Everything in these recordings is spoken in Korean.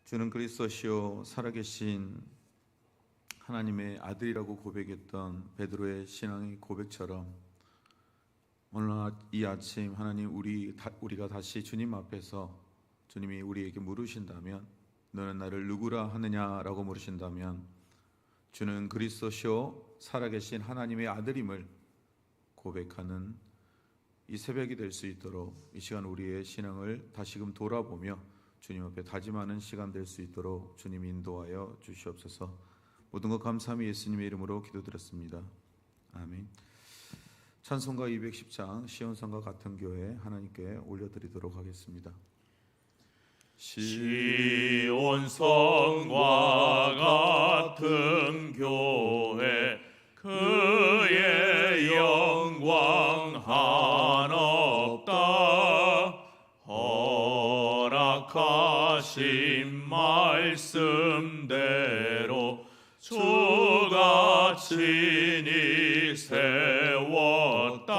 주는 그리스도시요 살아계신 하나님의 아들이라고 고백했던 베드로의 신앙의 고백처럼 오늘 이 아침 하나님 우리가 다시 주님 앞에서 주님이 우리에게 물으신다면 너는 나를 누구라 하느냐라고 물으신다면 주는 그리스도시요 살아계신 하나님의 아들임을 고백하는 이 새벽이 될 수 있도록 이 시간 우리의 신앙을 다시금 돌아보며 주님 앞에 다짐하는 시간 될 수 있도록 주님 인도하여 주시옵소서. 모든 것 감사함이 예수님의 이름으로 기도드렸습니다. 아멘. 찬송가 210장 시온성과 같은 교회 하나님께 올려드리도록 하겠습니다. 시온성과 같은 교회 그의 영광 한없다. 허락하신 말씀대로 주가 친히 세웠다.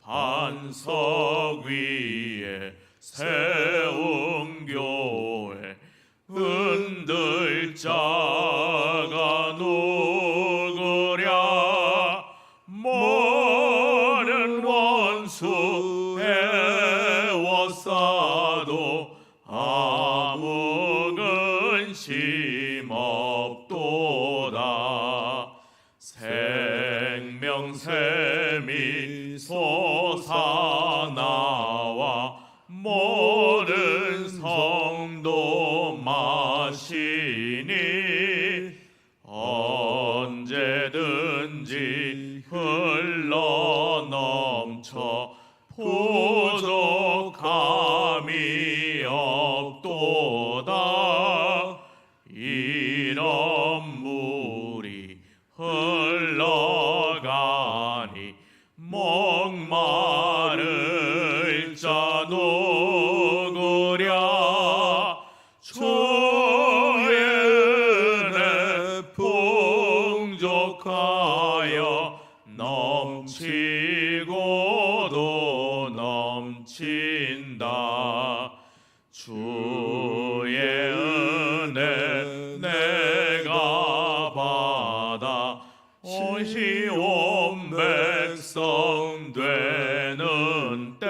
반석 위에 세운 교회 흔들 자가 누구랴. 모든 원수 에워싸도 아무 근심 없도다. 생명샘이 솟아나와 모든 성도 마시니 언제든지 흘러넘쳐 부족함이 없도다. 이런 물이 흘러가니 목마를 자 누구랴. 주의 은혜 풍족하여 넘치고도 넘친다. 주의 은혜 내가 받아 시온 백성 되는 때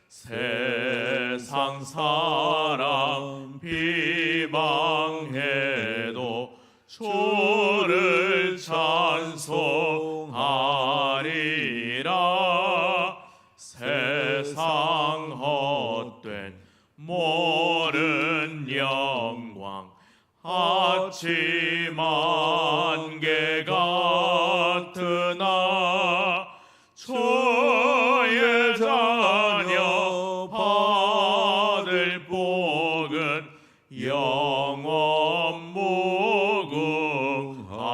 세상 사람 비방해도 주를 찬송하리라. 세상 헛된 모른 영광 아침 안개 같으나 주의 자녀 받을 복은 영원 무궁하도다.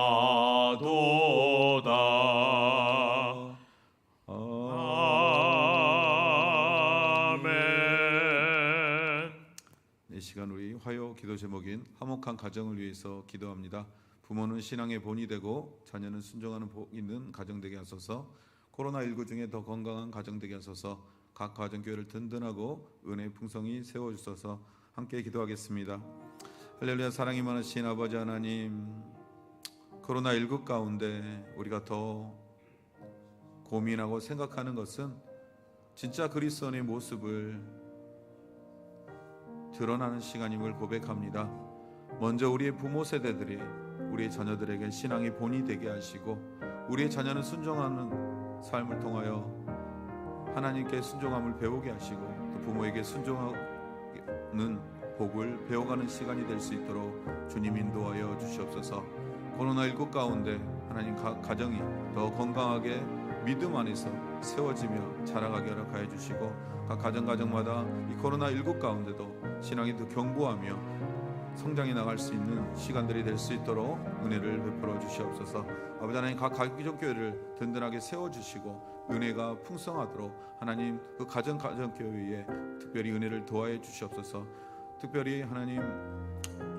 아멘. 이 시간 우리 화요 기도 제목인 화목한 가정을 위해서 기도합니다. 부모는 신앙의 본이 되고 자녀는 순종하는 복 있는 가정 되게 하소서. 코로나19 중에 더 건강한 가정 되게 하소서. 각 가정교회를 든든하고 은혜의 풍성이 세워주소서. 함께 기도하겠습니다. 할렐루야. 사랑이 많으신 아버지 하나님, 코로나19 가운데 우리가 더 고민하고 생각하는 것은 진짜 그리스도의 모습을 드러나는 시간임을 고백합니다. 먼저 우리의 부모 세대들이 우리의 자녀들에게 신앙의 본이 되게 하시고 우리의 자녀는 순종하는 삶을 통하여 하나님께 순종함을 배우게 하시고 또 부모에게 순종하는 복을 배워가는 시간이 될 수 있도록 주님 인도하여 주시옵소서. 코로나19 가운데 하나님 가정이 더 건강하게 믿음 안에서 세워지며 자라가게 허락하여 주시고 각 가정마다 이 코로나19 가운데도 신앙이 더 견고하며 성장해 나갈 수 있는 시간들이 될 수 있도록 은혜를 베풀어 주시옵소서. 아버지 하나님, 각 가정교회를 든든하게 세워주시고 은혜가 풍성하도록 하나님 그 가정교회에 특별히 은혜를 도와해 주시옵소서. 특별히 하나님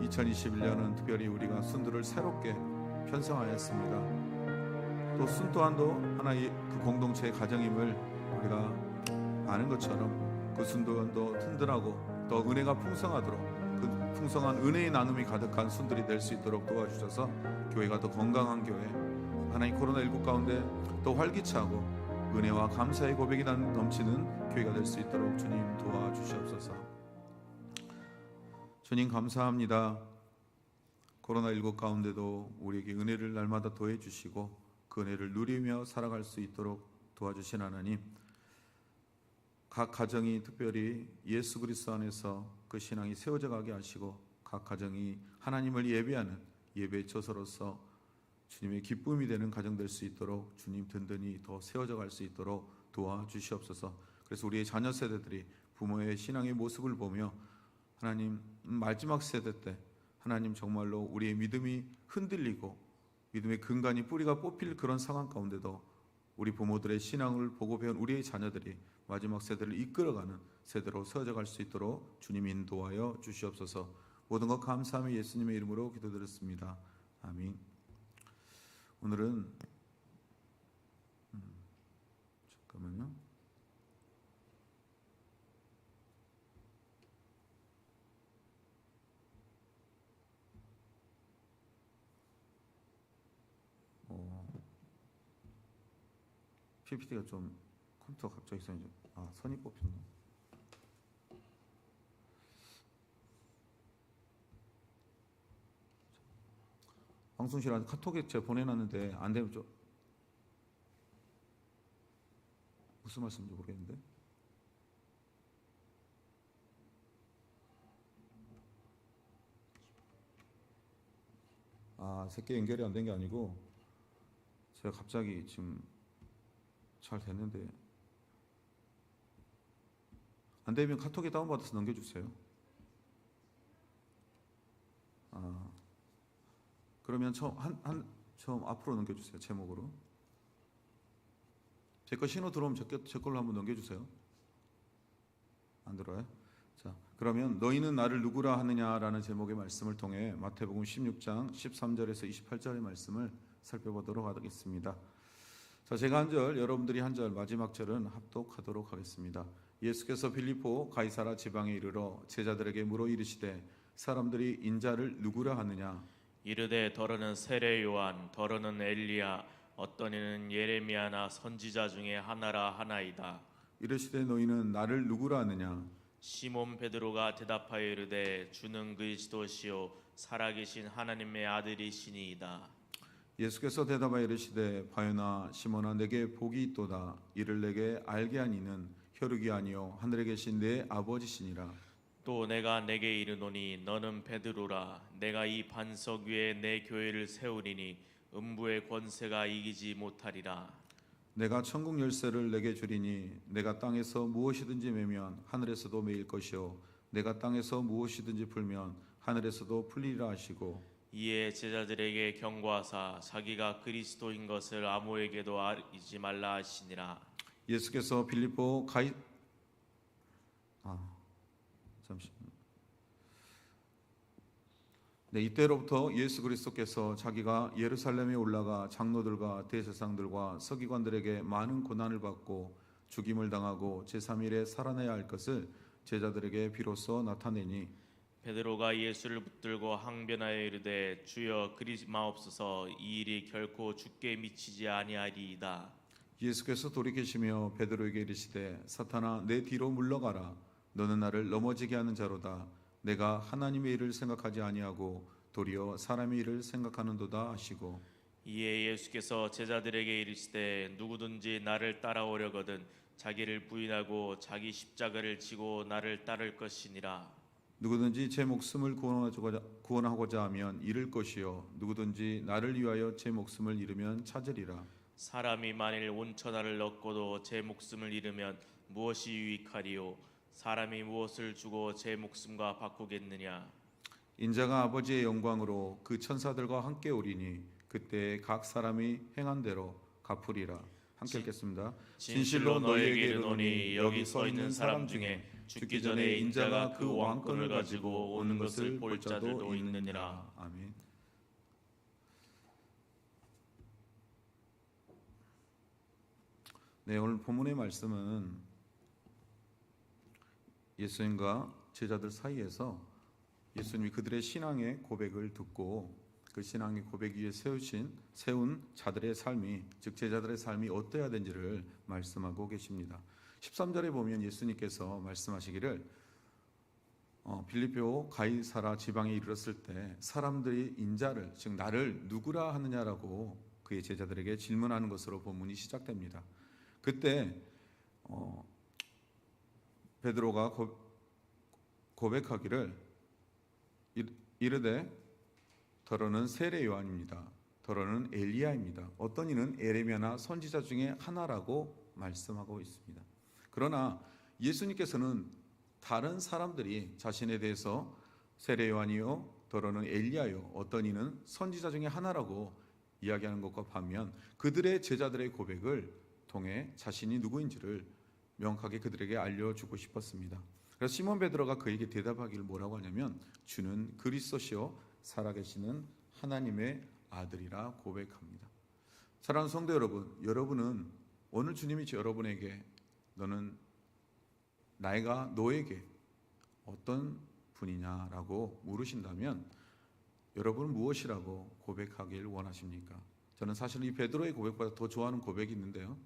2021년은 특별히 우리가 순도를 새롭게 편성하였습니다. 또 순 또한도 하나의 그 공동체의 가정임을 우리가 아는 것처럼 그 순도도 든든하고 더 은혜가 풍성하도록 그 풍성한 은혜의 나눔이 가득한 순들이 될 수 있도록 도와주셔서 교회가 더 건강한 교회, 하나님 코로나19 가운데 더 활기차고 은혜와 감사의 고백이 넘치는 교회가 될 수 있도록 주님 도와주시옵소서. 주님 감사합니다. 코로나19 가운데도 우리에게 은혜를 날마다 더해 주시고 그 은혜를 누리며 살아갈 수 있도록 도와주신 하나님, 각 가정이 특별히 예수 그리스도 안에서 그 신앙이 세워져 가게 하시고 각 가정이 하나님을 예배하는 예배의 처소로서 주님의 기쁨이 되는 가정 될 수 있도록 주님 든든히 더 세워져 갈 수 있도록 도와주시옵소서. 그래서 우리의 자녀 세대들이 부모의 신앙의 모습을 보며 하나님 마지막 세대 때 하나님 정말로 우리의 믿음이 흔들리고 믿음의 근간이 뿌리가 뽑힐 그런 상황 가운데도 우리 부모들의 신앙을 보고 배운 우리의 자녀들이 마지막 세대를 이끌어가는 세대로 세워져 갈 수 있도록 주님 인도하여 주시옵소서. 모든 것 감사하며 예수님의 이름으로 기도드렸습니다. 아멘. 오늘은 잠깐만요. PPT가 좀 컴퓨터가 갑자기 선이 뽑혔네. 방송실한테 카톡에 제가 보내놨는데 안 되면 좀 무슨 말씀인지 모르겠는데. 새끼 연결이 안 된 게 아니고 제가 갑자기 지금 잘 됐는데 안 되면 카톡에 다운받아서 넘겨주세요. 그러면 처음 앞으로 넘겨주세요. 제목으로. 제 거 신호 들어오면 제 걸로 한번 넘겨주세요. 안 들어요? 자, 그러면 너희는 나를 누구라 하느냐라는 제목의 말씀을 통해 마태복음 16장 13절에서 28절의 말씀을 살펴보도록 하겠습니다. 자, 제가 한 절, 여러분들이 한 절, 마지막 절은 합독하도록 하겠습니다. 예수께서 빌립보 가이사라 지방에 이르러 제자들에게 물어 이르시되 사람들이 인자를 누구라 하느냐? 이르되 더러는 세례 요한, 더러는 엘리야, 어떤 이는 예레미야나 선지자 중에 하나라 하나이다. 이르시되 너희는 나를 누구라 하느냐? 시몬 베드로가 대답하여 이르되 주는 그리스도시요 살아계신 하나님의 아들이시니이다. 예수께서 대답하여 이르시되 바요나 시몬아 내게 복이 있도다. 이를 내게 알게 한 이는 혈육이 아니요 하늘에 계신 내 아버지시니라. 또 내가 내게 이르노니 너는 베드로라. 내가 이 반석 위에 내 교회를 세우리니 음부의 권세가 이기지 못하리라. 내가 천국 열쇠를 내게 주리니 내가 땅에서 무엇이든지 매면 하늘에서도 매일 것이요 내가 땅에서 무엇이든지 풀면 하늘에서도 풀리리라 하시고 이에 제자들에게 경고하사 자기가 그리스도인 것을 아무에게도 알리지 말라 하시니라. 예수께서 빌립보 이때로부터 예수 그리스도께서 자기가 예루살렘에 올라가 장로들과 대제사장들과 서기관들에게 많은 고난을 받고 죽임을 당하고 제3일에 살아나야 할 것을 제자들에게 비로소 나타내니 베드로가 예수를 붙들고 항변하여 이르되 주여 그리지 마옵소서. 이 일이 결코 주께 미치지 아니하리이다. 예수께서 돌이키시며 베드로에게 이르시되 사탄아 내 뒤로 물러가라. 너는 나를 넘어지게 하는 자로다. 내가 하나님의 일을 생각하지 아니하고 도리어 사람의 일을 생각하는도다 하시고 이에 예수께서 제자들에게 이르시되 누구든지 나를 따라오려거든 자기를 부인하고 자기 십자가를 지고 나를 따를 것이니라. 누구든지 제 목숨을 구원하고자 하면 잃을 것이요 누구든지 나를 위하여 제 목숨을 잃으면 찾으리라. 사람이 만일 온 천하를 얻고도 제 목숨을 잃으면 무엇이 유익하리요? 사람이 무엇을 주고 제 목숨과 바꾸겠느냐? 인자가 아버지의 영광으로 그 천사들과 함께 오리니 그때 각 사람이 행한 대로 갚으리라. 함께 읽겠습니다. 진실로 너희에게 이르노니 여기 서 있는 사람 중에 죽기 전에 인자가 그 왕권을 가지고 오는 것을 볼 자들도 있느니라. 아멘. 네, 오늘 본문의 말씀은 예수님과 제자들 사이에서 예수님이 그들의 신앙의 고백을 듣고 그 신앙의 고백 위에 세운 자들의 삶이, 즉 제자들의 삶이 어떠해야 되는지를 말씀하고 계십니다. 13절에 보면 예수님께서 말씀하시기를 빌립보 가이사라 지방에 이르렀을 때 사람들이 인자를, 즉 나를 누구라 하느냐라고 그의 제자들에게 질문하는 것으로 본문이 시작됩니다. 그때 베드로가 고백하기를 이르되 더러는 세례 요한입니다. 더러는 엘리야입니다. 어떤 이는 에레미야나 선지자 중에 하나라고 말씀하고 있습니다. 그러나 예수님께서는 다른 사람들이 자신에 대해서 세례 요한이요 더러는 엘리야요 어떤 이는 선지자 중에 하나라고 이야기하는 것과 반면 그들의 제자들의 고백을 통해 자신이 누구인지를 명확하게 그들에게 알려주고 싶었습니다. 그래서 시몬 베드로가 그에게 대답하기를 뭐라고 하냐면 주는 그리스도시요 살아계시는 하나님의 아들이라 고백합니다. 사랑하는 성도 여러분, 여러분은 오늘 주님이 여러분에게 너는 내가 너에게 어떤 분이냐라고 물으신다면 여러분은 무엇이라고 고백하길 원하십니까? 저는 사실 이 베드로의 고백보다 더 좋아하는 고백이 있는데요,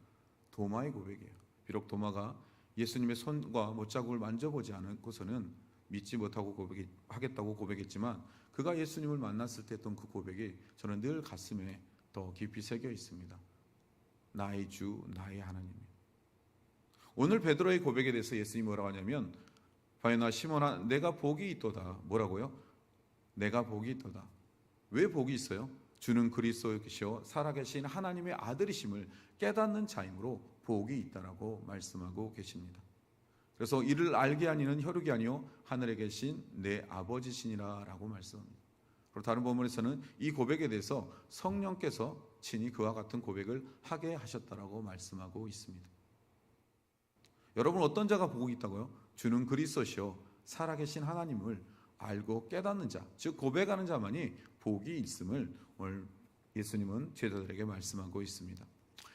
도마의 고백이에요. 비록 도마가 예수님의 손과 못자국을 만져보지 않고서는 믿지 못하고 하겠다고 고백했지만 그가 예수님을 만났을 때 했던 그 고백이 저는 늘 가슴에 더 깊이 새겨 있습니다. 나의 주, 나의 하나님. 오늘 베드로의 고백에 대해서 예수님이 뭐라고 하냐면 바요나 시몬아 내가 복이 있도다. 뭐라고요? 내가 복이 있도다. 왜 복이 있어요? 주는 그리스도이시오 살아계신 하나님의 아들이심을 깨닫는 자이므로 복이 있다라고 말씀하고 계십니다. 그래서 이를 알게 하니는 혈육이 아니요 하늘에 계신 내 아버지시니라라고 말씀합니다. 그리고 다른 본문에서는 이 고백에 대해서 성령께서 친히 그와 같은 고백을 하게 하셨다라고 말씀하고 있습니다. 여러분 어떤 자가 복이 있다고요? 주는 그리스도시요 살아계신 하나님을 알고 깨닫는 자, 즉 고백하는 자만이 복이 있음을 오늘 예수님은 제자들에게 말씀하고 있습니다.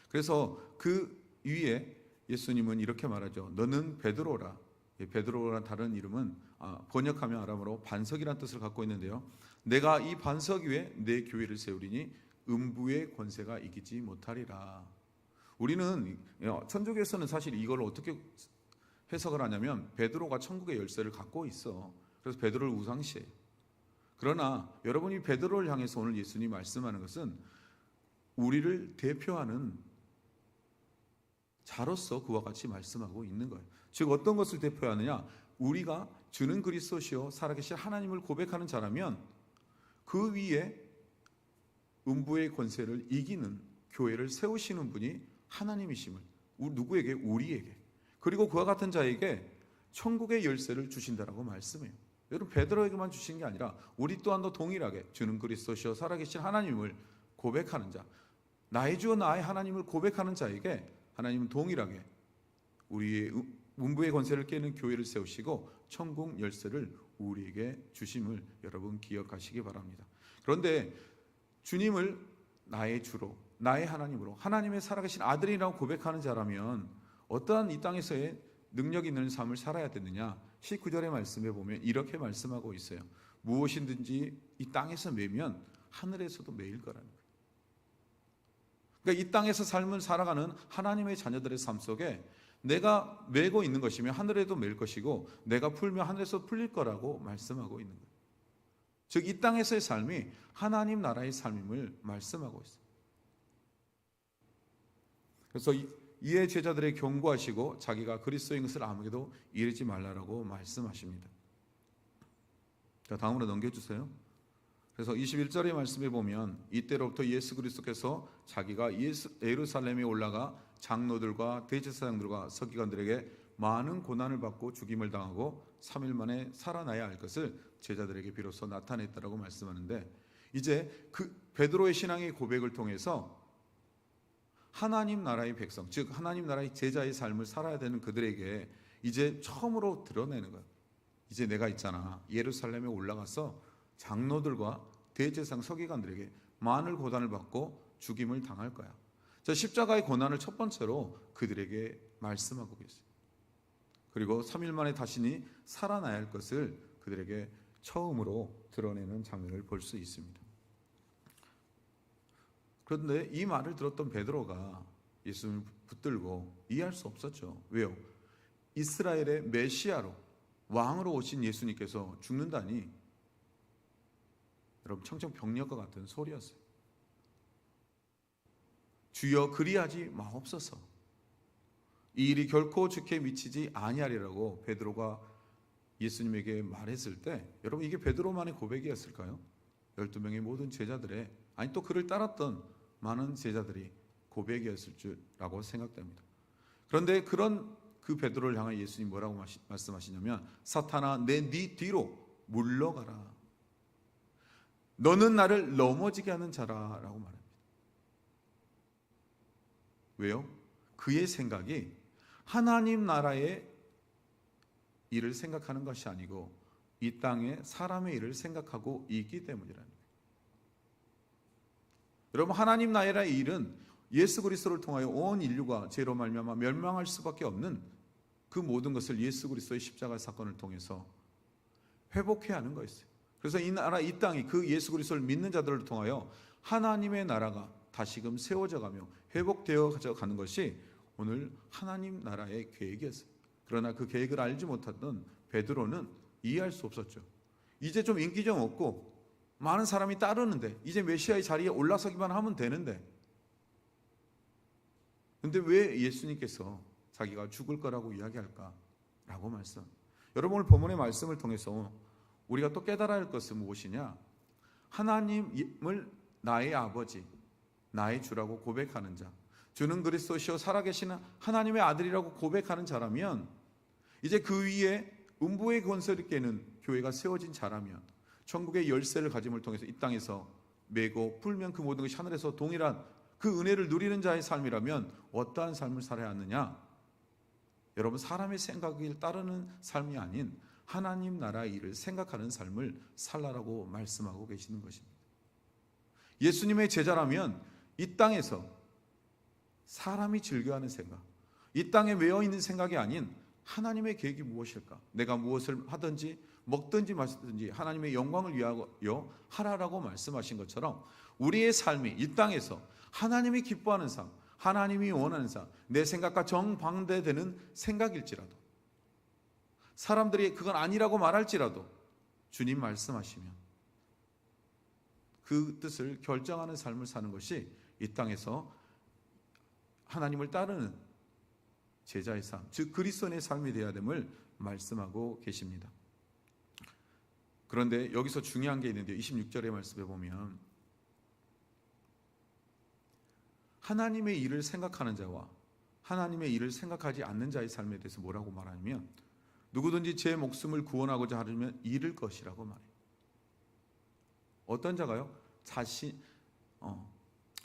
그래서 그 위에 예수님은 이렇게 말하죠. 너는 베드로라. 베드로라는 다른 이름은 번역하면 아람어로 반석이라는 뜻을 갖고 있는데요, 내가 이 반석 위에 내 교회를 세우리니 음부의 권세가 이기지 못하리라. 우리는 천주교에서는 사실 이걸 어떻게 해석을 하냐면 베드로가 천국의 열쇠를 갖고 있어. 그래서 베드로를 우상시해요. 그러나 여러분이 베드로를 향해서 오늘 예수님이 말씀하는 것은 우리를 대표하는 자로서 그와 같이 말씀하고 있는 거예요. 즉 어떤 것을 대표하느냐, 우리가 주는 그리스도시요 살아계신 하나님을 고백하는 자라면 그 위에 음부의 권세를 이기는 교회를 세우시는 분이 하나님이심을 누구에게? 우리에게. 그리고 그와 같은 자에게 천국의 열쇠를 주신다라고 말씀해요. 여러분 베드로에게만 주신 게 아니라 우리 또한도 동일하게 주는 그리스도시요 살아계신 하나님을 고백하는 자, 나의 주와 나의 하나님을 고백하는 자에게 하나님은 동일하게 우리의 음부의 권세를 깨는 교회를 세우시고 천국 열쇠를 우리에게 주심을 여러분 기억하시기 바랍니다. 그런데 주님을 나의 주로 나의 하나님으로 하나님의 살아계신 아들이라고 고백하는 자라면 어떠한 이 땅에서의 능력 있는 삶을 살아야 되느냐, 19절의 말씀에 보면 이렇게 말씀하고 있어요. 무엇이든지 이 땅에서 매면 하늘에서도 매일 거라는 거예요. 그러니까 이 땅에서 삶을 살아가는 하나님의 자녀들의 삶 속에 내가 매고 있는 것이면 하늘에도 매일 것이고 내가 풀면 하늘에서 풀릴 거라고 말씀하고 있는 거예요. 즉 이 땅에서의 삶이 하나님 나라의 삶임을 말씀하고 있어요. 그래서 이에 제자들의 경고하시고 자기가 그리스도인 것을 아무에게도 이르지 말라라고 말씀하십니다. 자, 다음으로 넘겨주세요. 그래서 21절의 말씀에 보면 이때로부터 예수 그리스도께서 자기가 예루살렘에 올라가 장로들과 대제사장들과 서기관들에게 많은 고난을 받고 죽임을 당하고 3일 만에 살아나야 할 것을 제자들에게 비로소 나타냈다라고 말씀하는데, 이제 그 베드로의 신앙의 고백을 통해서 하나님 나라의 백성, 즉 하나님 나라의 제자의 삶을 살아야 되는 그들에게 이제 처음으로 드러내는 거예요. 이제 내가 있잖아, 예루살렘에 올라가서 장로들과 대제사장 서기관들에게 많은 고난을 받고 죽임을 당할 거야. 자, 십자가의 고난을 첫 번째로 그들에게 말씀하고 계세요. 그리고 3일 만에 다시니 살아나야 할 것을 그들에게 처음으로 드러내는 장면을 볼 수 있습니다. 그런데 이 말을 들었던 베드로가 예수님을 붙들고 이해할 수 없었죠. 왜요? 이스라엘의 메시아로 왕으로 오신 예수님께서 죽는다니, 여러분 청천벽력과 같은 소리였어요. 주여 그리하지 마옵소서. 이 일이 결코 주께 미치지 아니하리라고 베드로가 예수님에게 말했을 때, 여러분 이게 베드로만의 고백이었을까요? 12명의 모든 제자들의, 아니 또 그를 따랐던 많은 제자들이 고백이었을 줄라고 생각됩니다. 그런데 그런 그 베드로를 향해 예수님 뭐라고 말씀하시냐면, 사탄아 네 뒤로 물러가라. 너는 나를 넘어지게 하는 자라라고 말합니다. 왜요? 그의 생각이 하나님 나라의 일을 생각하는 것이 아니고 이 땅의 사람의 일을 생각하고 있기 때문이라는 거예요. 여러분 하나님 나라의 일은 예수 그리스도를 통하여 온 인류가 죄로 말미암아 멸망할 수밖에 없는 그 모든 것을 예수 그리스도의 십자가 사건을 통해서 회복해야 하는 거였어요. 그래서 이 나라 이 땅이 그 예수 그리스도를 믿는 자들을 통하여 하나님의 나라가 다시금 세워져 가며 회복되어 가는 것이 오늘 하나님 나라의 계획이었어요. 그러나 그 계획을 알지 못했던 베드로는 이해할 수 없었죠. 이제 좀 인기 좀 없고 많은 사람이 따르는데, 이제 메시아의 자리에 올라서기만 하면 되는데, 근데 왜 예수님께서 자기가 죽을 거라고 이야기할까라고 말씀. 여러분 오늘 본문의 말씀을 통해서 우리가 또 깨달아야 할 것은 무엇이냐? 하나님을 나의 아버지, 나의 주라고 고백하는 자, 주는 그리스도시요 살아계시는 하나님의 아들이라고 고백하는 자라면, 이제 그 위에 음부의 권세를 깨는 교회가 세워진 자라면, 천국의 열쇠를 가짐을 통해서 이 땅에서 메고 풀면 그 모든 것이 하늘에서 동일한 그 은혜를 누리는 자의 삶이라면 어떠한 삶을 살아야 하느냐? 여러분 사람의 생각을 따르는 삶이 아닌 하나님 나라의 일을 생각하는 삶을 살라라고 말씀하고 계시는 것입니다. 예수님의 제자라면 이 땅에서 사람이 즐겨하는 생각, 이 땅에 매여있는 생각이 아닌 하나님의 계획이 무엇일까? 내가 무엇을 하든지 먹든지 마시든지 하나님의 영광을 위하여 하라라고 말씀하신 것처럼 우리의 삶이 이 땅에서 하나님이 기뻐하는 삶, 하나님이 원하는 삶, 내 생각과 정반대되는 생각일지라도, 사람들이 그건 아니라고 말할지라도 주님 말씀하시면 그 뜻을 결정하는 삶을 사는 것이 이 땅에서 하나님을 따르는 제자의 삶, 즉 그리스도인의 삶이 되어야 됨을 말씀하고 계십니다. 그런데 여기서 중요한 게 있는데요. 26절의 말씀에 보면 하나님의 일을 생각하는 자와 하나님의 일을 생각하지 않는 자의 삶에 대해서 뭐라고 말하냐면, 누구든지 제 목숨을 구원하고자 하려면 잃을 것이라고 말해요. 어떤 자가요?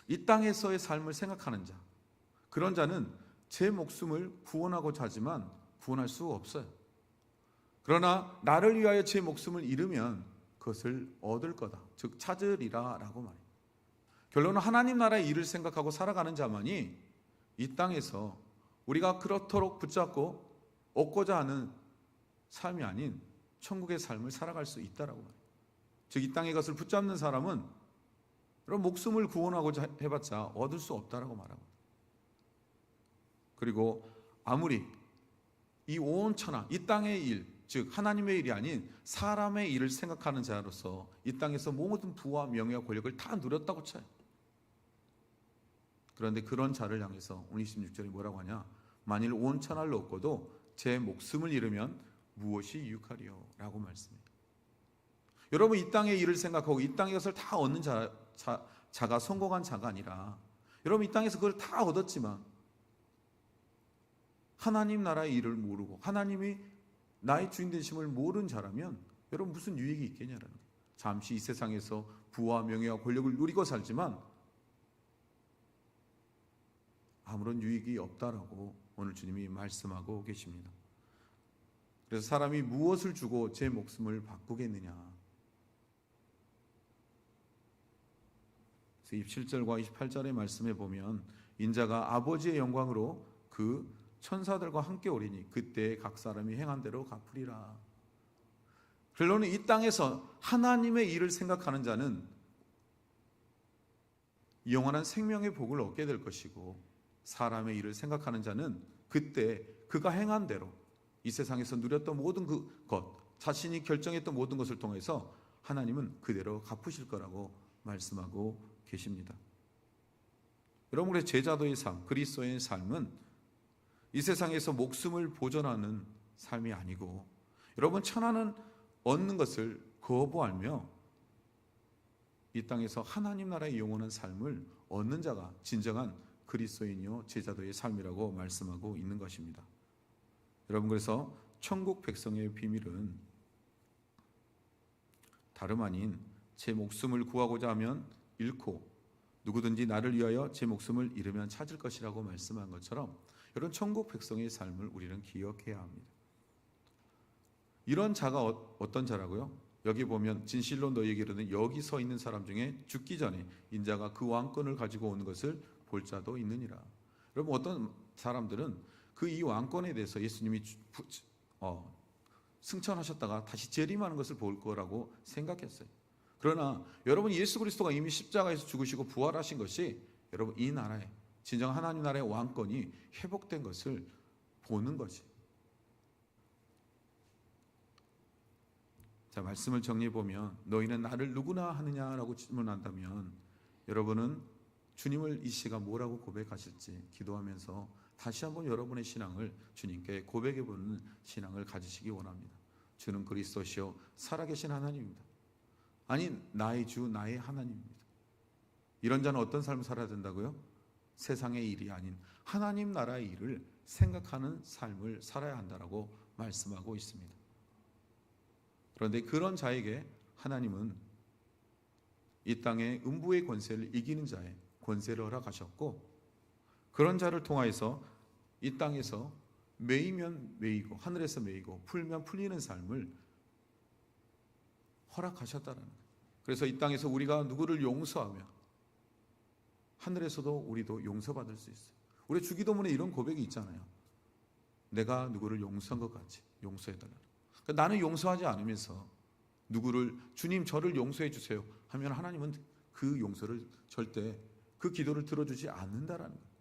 이 땅에서의 삶을 생각하는 자, 그런 자는 제 목숨을 구원하고자 하지만 구원할 수 없어요. 그러나 나를 위하여 제 목숨을 잃으면 그것을 얻을 거다, 즉 찾으리라 라고 말해요. 결론은 하나님 나라의 일을 생각하고 살아가는 자만이 이 땅에서 우리가 그렇도록 붙잡고 얻고자 하는 삶이 아닌 천국의 삶을 살아갈 수 있다라고 말해요. 즉 이 땅의 것을 붙잡는 사람은 그런 목숨을 구원하고자 해봤자 얻을 수 없다라고 말합니다. 그리고 아무리 이 온 천하, 이 땅의 일, 즉 하나님의 일이 아닌 사람의 일을 생각하는 자로서 이 땅에서 모든 부와 명예와 권력을 다 누렸다고 쳐요. 그런데 그런 자를 향해서 오늘 26절에 뭐라고 하냐? 만일 온 천하를 얻고도 제 목숨을 잃으면 무엇이 유익하리요? 라고 말씀해요. 여러분 이 땅의 일을 생각하고 이 땅의 것을 다 얻는 자가 성공한 자가 아니라, 여러분 이 땅에서 그걸 다 얻었지만 하나님 나라의 일을 모르고 하나님이 나의 주인 되심을 모르는 자라면 여러분 무슨 유익이 있겠냐라는 거예요. 잠시 이 세상에서 부와 명예와 권력을 누리고 살지만 아무런 유익이 없다라고 오늘 주님이 말씀하고 계십니다. 그래서 사람이 무엇을 주고 제 목숨을 바꾸겠느냐? 27절과 28절의 말씀에 보면 인자가 아버지의 영광으로 그 천사들과 함께 오리니 그때 각 사람이 행한 대로 갚으리라. 결론은 이 땅에서 하나님의 일을 생각하는 자는 영원한 생명의 복을 얻게 될 것이고, 사람의 일을 생각하는 자는 그때 그가 행한 대로 이 세상에서 누렸던 모든 것, 자신이 결정했던 모든 것을 통해서 하나님은 그대로 갚으실 거라고 말씀하고 계십니다. 여러분의 제자도의 삶, 그리스도의 삶은 이 세상에서 목숨을 보존하는 삶이 아니고, 여러분 천하는 얻는 것을 거부하며 이 땅에서 하나님 나라의 영원한 삶을 얻는 자가 진정한 그리스도인이요 제자도의 삶이라고 말씀하고 있는 것입니다. 여러분, 그래서 천국 백성의 비밀은 다름 아닌 제 목숨을 구하고자 하면 잃고 누구든지 나를 위하여 제 목숨을 잃으면 찾을 것이라고 말씀한 것처럼, 이런 천국 백성의 삶을 우리는 기억해야 합니다. 이런 자가 어떤 자라고요? 여기 보면 진실로 너희에게 이르는 여기 서 있는 사람 중에 죽기 전에 인자가 그 왕권을 가지고 오는 것을 볼 자도 있느니라. 여러분, 어떤 사람들은 그 이 왕권에 대해서 예수님이 승천하셨다가 다시 재림하는 것을 볼 거라고 생각했어요. 그러나 여러분, 예수 그리스도가 이미 십자가에서 죽으시고 부활하신 것이 여러분 이 나라에 진정 하나님 나라의 왕권이 회복된 것을 보는 거지. 자, 말씀을 정리해 보면 너희는 나를 누구나 하느냐라고 질문한다면, 여러분은 주님을 이 시간 뭐라고 고백하실지 기도하면서 다시 한번 여러분의 신앙을 주님께 고백해 보는 신앙을 가지시기 원합니다. 주는 그리스도시요 살아계신 하나님입니다. 아니, 나의 주, 나의 하나님입니다. 이런 자는 어떤 삶을 살아야 된다고요? 세상의 일이 아닌 하나님 나라의 일을 생각하는 삶을 살아야 한다라고 말씀하고 있습니다. 그런데 그런 자에게 하나님은 이 땅의 음부의 권세를 이기는 자의 권세를 허락하셨고, 그런 자를 통하여서 이 땅에서 매이면 매이고 하늘에서 매이고 풀면 풀리는 삶을 허락하셨다는 거예요. 그래서 이 땅에서 우리가 누구를 용서하며 하늘에서도 우리도 용서받을 수 있어요. 우리 주기도문에 이런 고백이 있잖아요. 내가 누구를 용서한 것 같이 용서해달라. 그러니까 나는 용서하지 않으면서 누구를 주님 저를 용서해 주세요 하면 하나님은 그 용서를 절대 그 기도를 들어주지 않는다라는 거예요.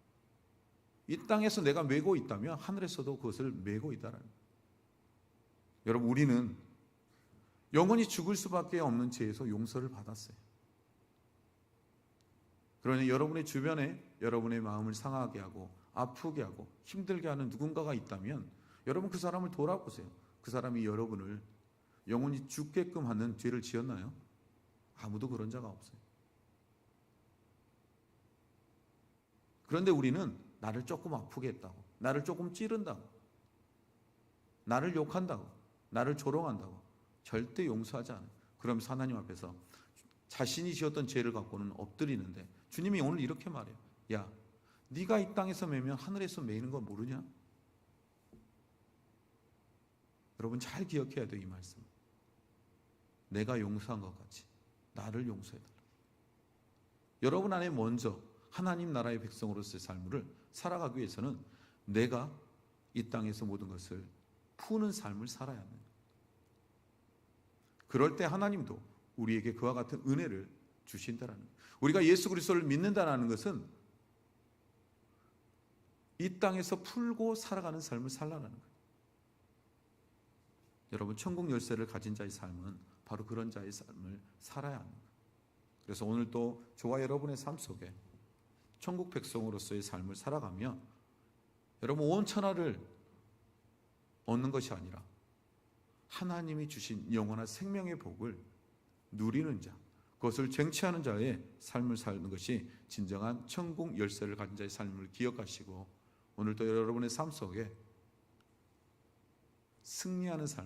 이 땅에서 내가 메고 있다면 하늘에서도 그것을 메고 있다라는 거예요. 여러분, 우리는 영원히 죽을 수밖에 없는 죄에서 용서를 받았어요. 그러니 여러분의 주변에 여러분의 마음을 상하게 하고 아프게 하고 힘들게 하는 누군가가 있다면 여러분 그 사람을 돌아보세요. 그 사람이 여러분을 영원히 죽게끔 하는 죄를 지었나요? 아무도 그런 자가 없어요. 그런데 우리는 나를 조금 아프게 했다고, 나를 조금 찌른다고, 나를 욕한다고, 나를 조롱한다고 절대 용서하지 않아요. 그러면서 하나님 앞에서 자신이 지었던 죄를 갖고는 엎드리는데, 주님이 오늘 이렇게 말해요. 야, 네가 이 땅에서 매면 하늘에서 매이는 거 모르냐? 여러분 잘 기억해야 돼요, 이 말씀. 내가 용서한 것 같이 나를 용서해달라. 여러분 안에 먼저 하나님 나라의 백성으로서의 삶을 살아가기 위해서는 내가 이 땅에서 모든 것을 푸는 삶을 살아야 합니다. 그럴 때 하나님도 우리에게 그와 같은 은혜를 주신다라는 거예요. 우리가 예수 그리스도를 믿는다는 것은 이 땅에서 풀고 살아가는 삶을 살라는 거예요. 여러분, 천국 열쇠를 가진 자의 삶은 바로 그런 자의 삶을 살아야 합니다. 그래서 오늘 또 저와 여러분의 삶 속에 천국 백성으로서의 삶을 살아가며 여러분 온 천하를 얻는 것이 아니라 하나님이 주신 영원한 생명의 복을 누리는 자, 그것을 쟁취하는 자의 삶을 사는 것이 진정한 천국 열쇠를 가진 자의 삶을 기억하시고, 오늘도 여러분의 삶 속에 승리하는 삶을